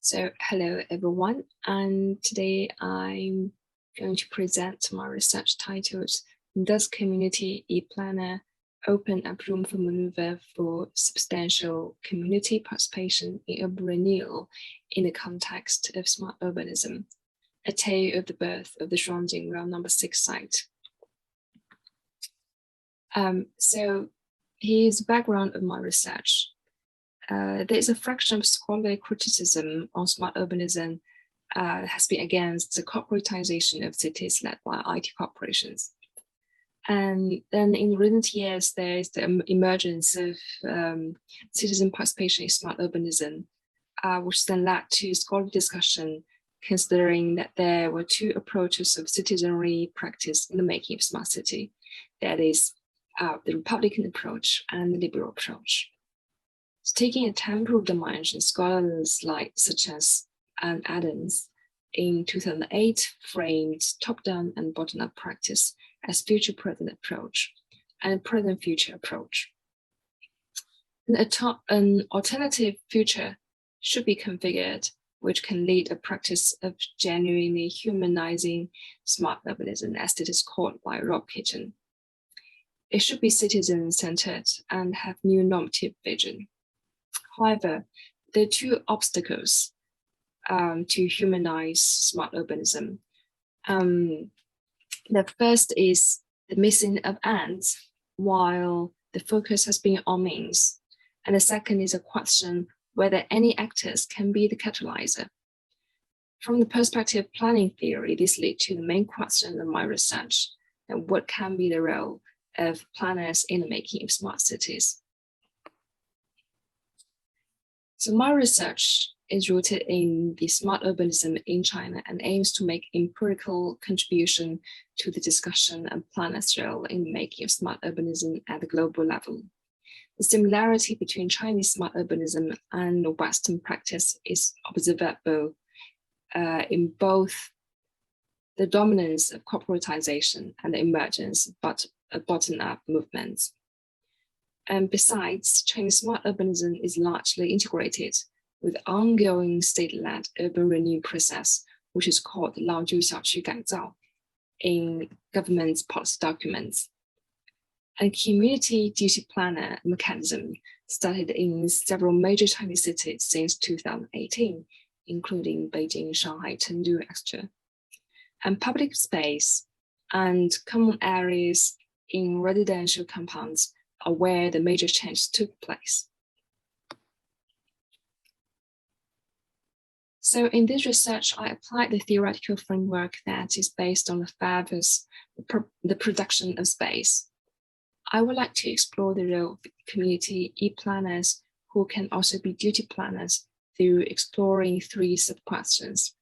So hello everyone, and today I'm going to present my research titled Does Community e-Planner Open Up Room for Maneuver for Substantial Community Participation in Urban Renewal in the Context of Smart Urbanism? A Tale of the Birth of the Shuangjing Round Number 6 site. So here's the background of my research. There is a fraction of scholarly criticism on smart urbanism has been against the corporatization of cities led by IT corporations. And then in recent years, there is the emergence of citizen participation in smart urbanism, which then led to scholarly discussion, considering that there were two approaches of citizenry practice in the making of smart city. That is the Republican approach and the liberal approach. So taking a temporal dimension, scholars such as Anne Adams in 2008 framed top-down and bottom-up practice as future-present approach and present-future approach. An alternative future should be configured, which can lead a practice of genuinely humanizing smart urbanism, as it is called by Rob Kitchen. It should be citizen-centered and have new normative vision. However, there are two obstacles to humanize smart urbanism. The first is the missing of ends, while the focus has been on means. And the second is a question whether any actors can be the catalyzer. From the perspective of planning theory, this leads to the main question of my research, and what can be the role of planners in the making of smart cities. So my research is rooted in the smart urbanism in China and aims to make empirical contribution to the discussion of planners' role in the making of smart urbanism at the global level. The similarity between Chinese smart urbanism and Western practice is observable in both the dominance of corporatization and the emergence of bottom-up movements. And besides, Chinese smart urbanism is largely integrated with ongoing state-led urban renewal process, which is called 老旧小区改造 in government's policy documents. And community duty planner mechanism started in several major Chinese cities since 2018, including Beijing, Shanghai, Chengdu, etc. And public space and common areas in residential compounds are where the major change took place. So in this research, I applied the theoretical framework that is based on the FAVs, the production of space. I would like to explore the role of community e-planners who can also be duty planners through exploring three sub-questions.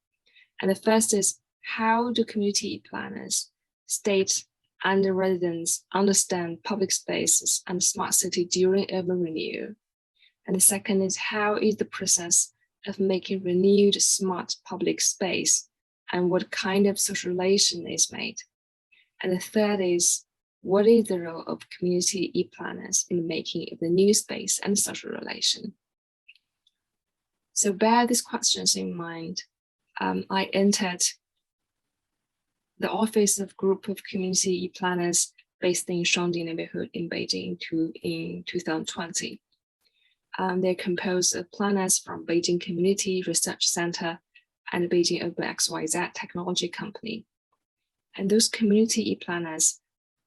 And the first is, how do community e-planners, state and the residents understand public spaces and smart city during urban renewal? And the second is, how is the process of making renewed smart public space and what kind of social relation is made? And the third is, what is the role of community e-planners in the making of the new space and social relation? So bear these questions in mind. I entered the office of group of community planners based in Shuangjing neighborhood in Beijing in 2020. They're composed of planners from Beijing Community Research Center and Beijing Urban XYZ Technology Company. And those community planners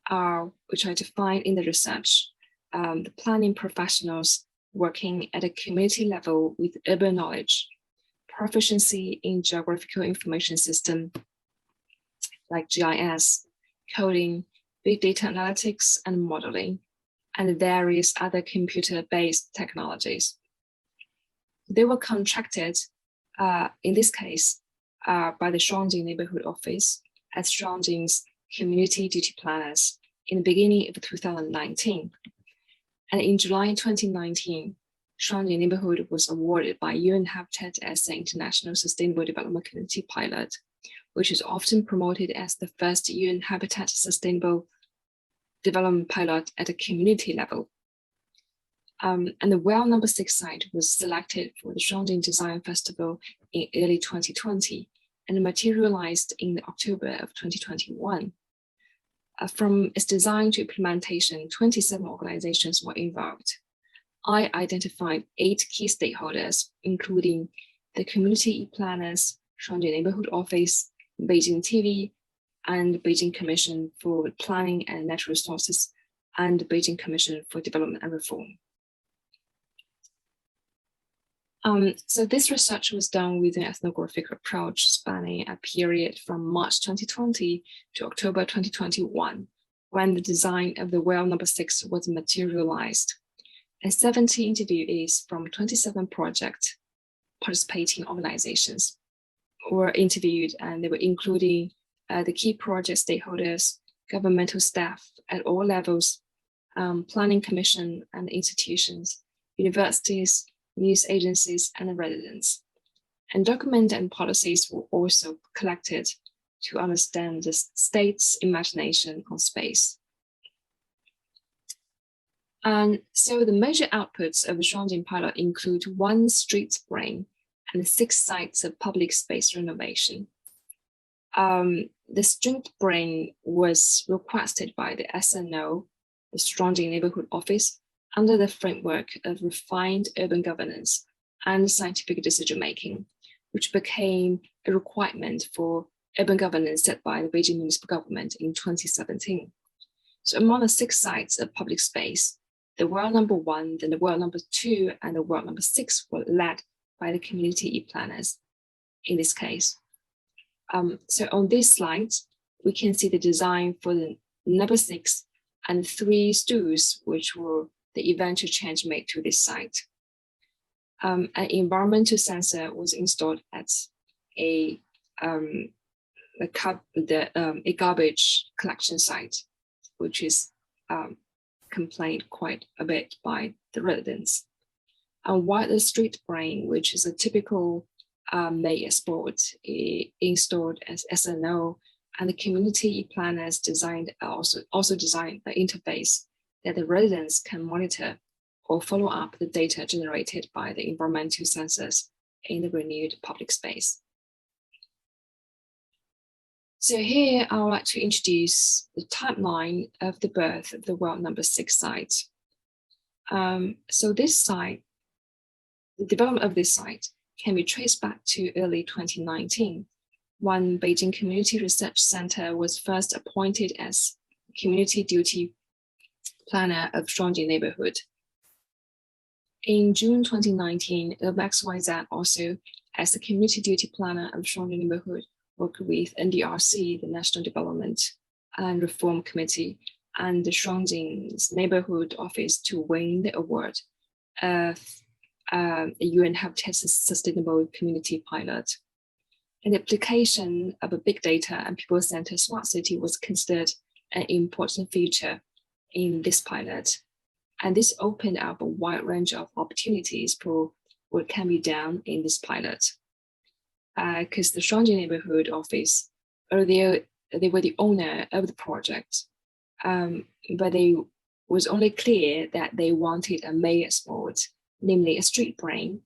are, which I define in the research, the planning professionals working at a community level with urban knowledge, proficiency in geographical information system, like GIS, coding, big data analytics and modeling, and various other computer-based technologies. They were contracted, in this case, by the Shuangjing neighborhood office as Shuangjing's community duty planners in the beginning of 2019. And in July 2019, Shuangjing neighborhood was awarded by UN Habitat as the International Sustainable Development Community Pilot, which is often promoted as the first UN Habitat Sustainable Development Pilot at a community level. And the well number 6 site was selected for the Shuangding Design Festival in early 2020 and materialized in October of 2021. From its design to implementation, 27 organizations were involved. I identified 8 key stakeholders, including the community planners, Shuangding Neighborhood Office, Beijing TV, and Beijing Commission for Planning and Natural Resources, and Beijing Commission for Development and Reform. So this research was done with an ethnographic approach spanning a period from March 2020 to October 2021, when the design of the well number 6 was materialized. And 70 interviewees from 27 project participating organizations were interviewed, and they were including the key project stakeholders, governmental staff at all levels, planning commission and institutions, universities, news agencies, and residents. And documents and policies were also collected to understand the state's imagination on space. And so the major outputs of the Shuangding pilot include 1 street brain and 6 sites of public space renovation. The street brain was requested by the SNO, the Shuangding Neighborhood Office, under the framework of refined urban governance and scientific decision-making, which became a requirement for urban governance set by the Beijing municipal government in 2017. So among the 6 sites of public space, the well number 1, then the well number 2, and the well number 6 were led by the community planners in this case. So on this slide, we can see the design for the number 6 and 3 stools, which were the eventual change made to this site. An environmental sensor was installed at a garbage collection site, which is complained quite a bit by the residents. And while the street brain, which is a typical mayor sport, installed as SNO, and the community planners also designed the interface that the residents can monitor or follow up the data generated by the environmental sensors in the renewed public space. So here I would like to introduce the timeline of the birth of the well number 6 site. So this site, the development of this site can be traced back to early 2019, when Beijing Community Research Center was first appointed as community duty planner of Shuangding neighborhood. In June 2019, XYZ also, as the community duty planner of Shuangding neighborhood, worked with NDRC, the National Development and Reform Committee, and the Shuangding's neighborhood office to win the award of the UN Habitat Sustainable Community Pilot. And the application of a big data and people-centered smart city was considered an important feature in this pilot. And this opened up a wide range of opportunities for what can be done in this pilot. Because the Shuangding neighborhood office, they were the owner of the project, but it was only clear that they wanted a mayor sport, namely a street brain.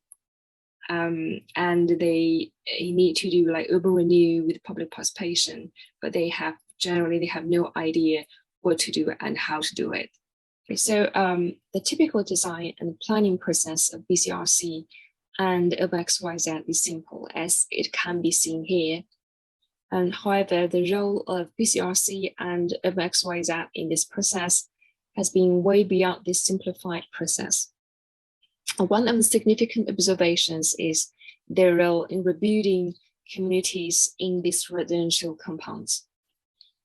And they need to do like urban renew with public participation, but they have no idea what to do and how to do it. Okay, so the typical design and planning process of BCRC and of XYZ is simple, as it can be seen here. And however, the role of BCRC and of XYZ in this process has been way beyond this simplified process. One of the significant observations is their role in rebuilding communities in these residential compounds.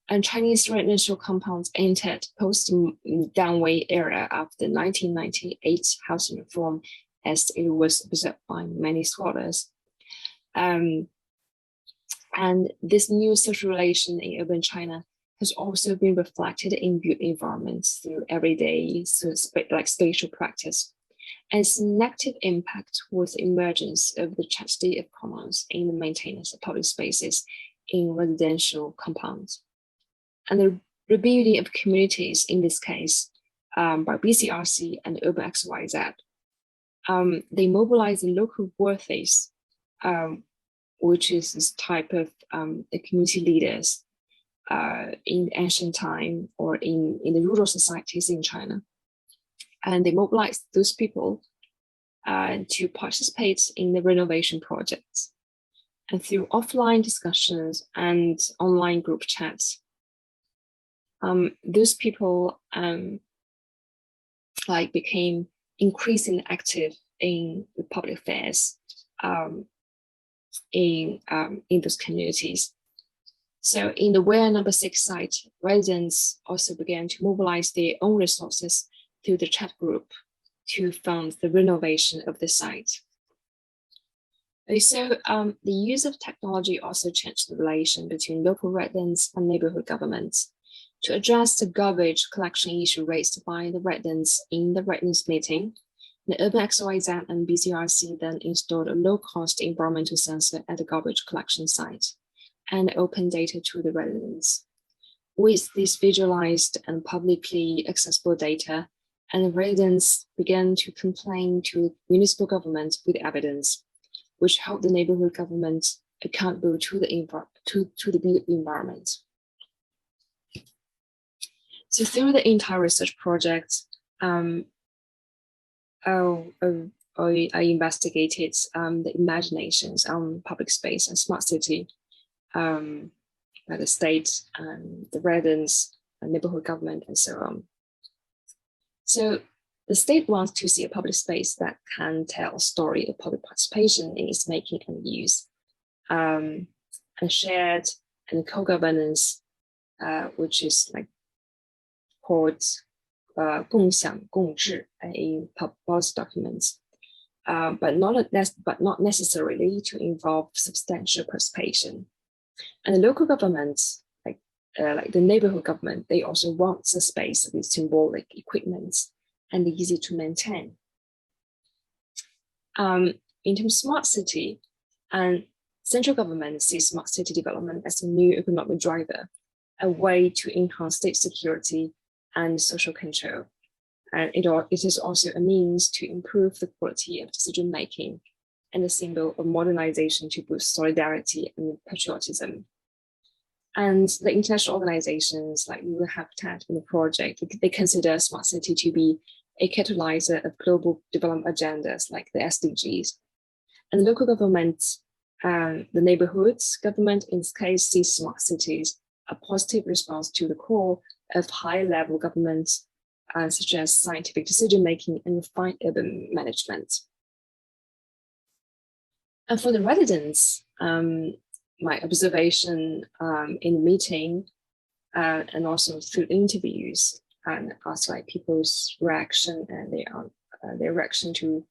And Chinese residential compounds entered post-Danwei era after 1998 housing reform, as it was observed by many scholars. And this new social relation in urban China has also been reflected in built environments through everyday spatial practice. And its negative impact was the emergence of the tragedy of commons in the maintenance of public spaces in residential compounds. And the rebuilding of communities in this case by BCRC and OpenXYZ. They mobilize the local worthies, which is this type of the community leaders in ancient time or in the rural societies in China. And they mobilize those people to participate in the renovation projects. And through offline discussions and online group chats, those people became increasingly active in the public affairs in those communities. So in the Ware number 6 site, residents also began to mobilize their own resources through the chat group to fund the renovation of the site. So the use of technology also changed the relation between local residents and neighborhood governments. To address the garbage collection issue raised by the residents in the residents meeting, the OpenXYZ and BCRC then installed a low-cost environmental sensor at the garbage collection site and opened data to the residents. With this visualized and publicly accessible data, and the residents began to complain to municipal government with evidence, which held the neighborhood government accountable to the built environment. So through the entire research project, I investigated the imaginations on public space and smart city by the state, the residents, the neighborhood government, and so on. So the state wants to see a public space that can tell a story of public participation in its making and use, and shared and co-governance, which is like called 共享共治 in policy documents, but not necessarily to involve substantial participation. And the local governments, like the neighborhood government, they also want a space with symbolic equipment and easy to maintain. In terms of smart city, and central government sees smart city development as a new economic driver, a way to enhance state security and social control. And it is also a means to improve the quality of decision making and a symbol of modernization to boost solidarity and patriotism. And the international organizations like Rural Habitat in the project, they consider smart city to be a catalyzer of global development agendas like the SDGs. And local governments, the neighborhoods government in this case sees smart cities a positive response to the call of high-level governments, such as scientific decision-making and refined urban management. And for the residents, my observation in the meeting and also through interviews and also like people's reaction and their reaction to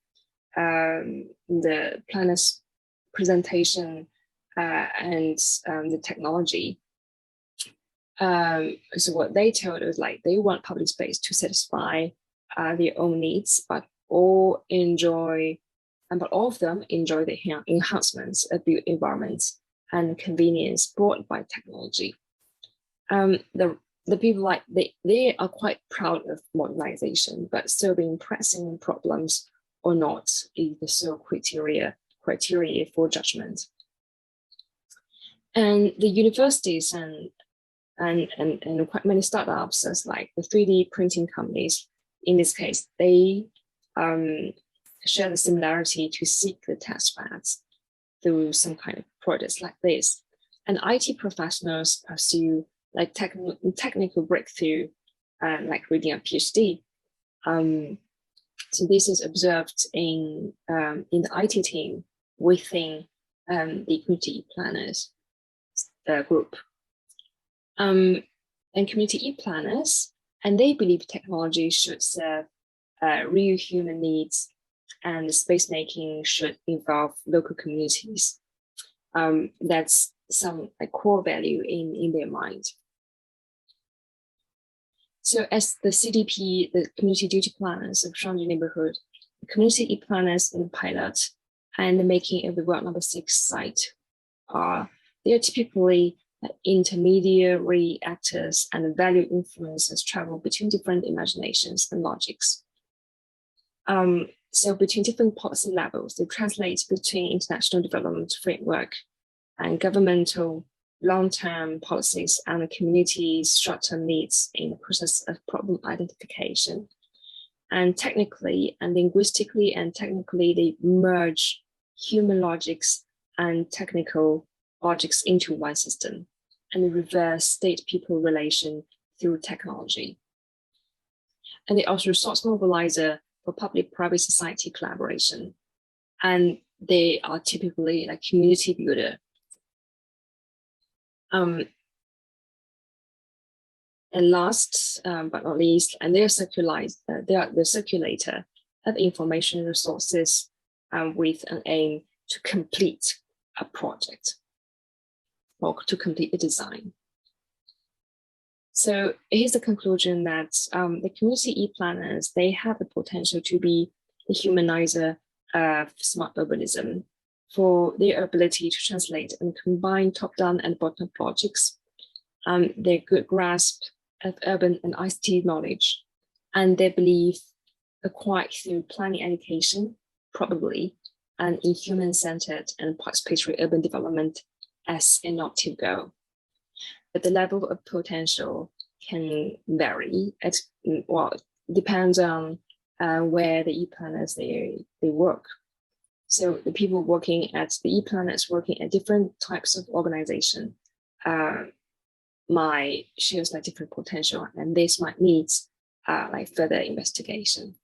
the planner's presentation and the technology. So what they told was like they want public space to satisfy their own needs, but all of them enjoy the enhancements of built environments and convenience brought by technology. The people like they are quite proud of modernization, but serving pressing problems or not is the sole criteria for judgment. And the universities and quite many startups, as like the 3D printing companies, in this case, they share the similarity to seek the test beds through some kind of projects like this. And IT professionals pursue like technical breakthrough, like reading a PhD. So this is observed in the IT team within the community planners group. And community planners, and they believe technology should serve real human needs, and the space making should involve local communities. That's some like core value in their mind. So as the CDP, the community duty planners of Shanghai neighborhood, the community planners in the pilot and the making of the World Number 6 site they are typically intermediary actors and value influencers travel between different imaginations and logics. So between different policy levels, they translate between international development framework and governmental long-term policies and the community's short-term needs in the process of problem identification. And technically and linguistically and technically, they merge human logics and technical logics into one system and reverse state-people relation through technology. And they also resource mobilizer for public-private society collaboration. And they are typically like community builder. And last but not least, and they are the circulator of information resources with an aim to complete a project or to complete the design. So here's the conclusion that the community e-planners, they have the potential to be the humanizer of smart urbanism for their ability to translate and combine top-down and bottom-up logics, their good grasp of urban and ICT knowledge, and their belief acquired through planning education, probably, and in human-centered and participatory urban development as an optive goal. But the level of potential can vary. It depends on where the e-planners they work. So the people working at the e-planners working at different types of organization might show like different potential, and this might need like further investigation.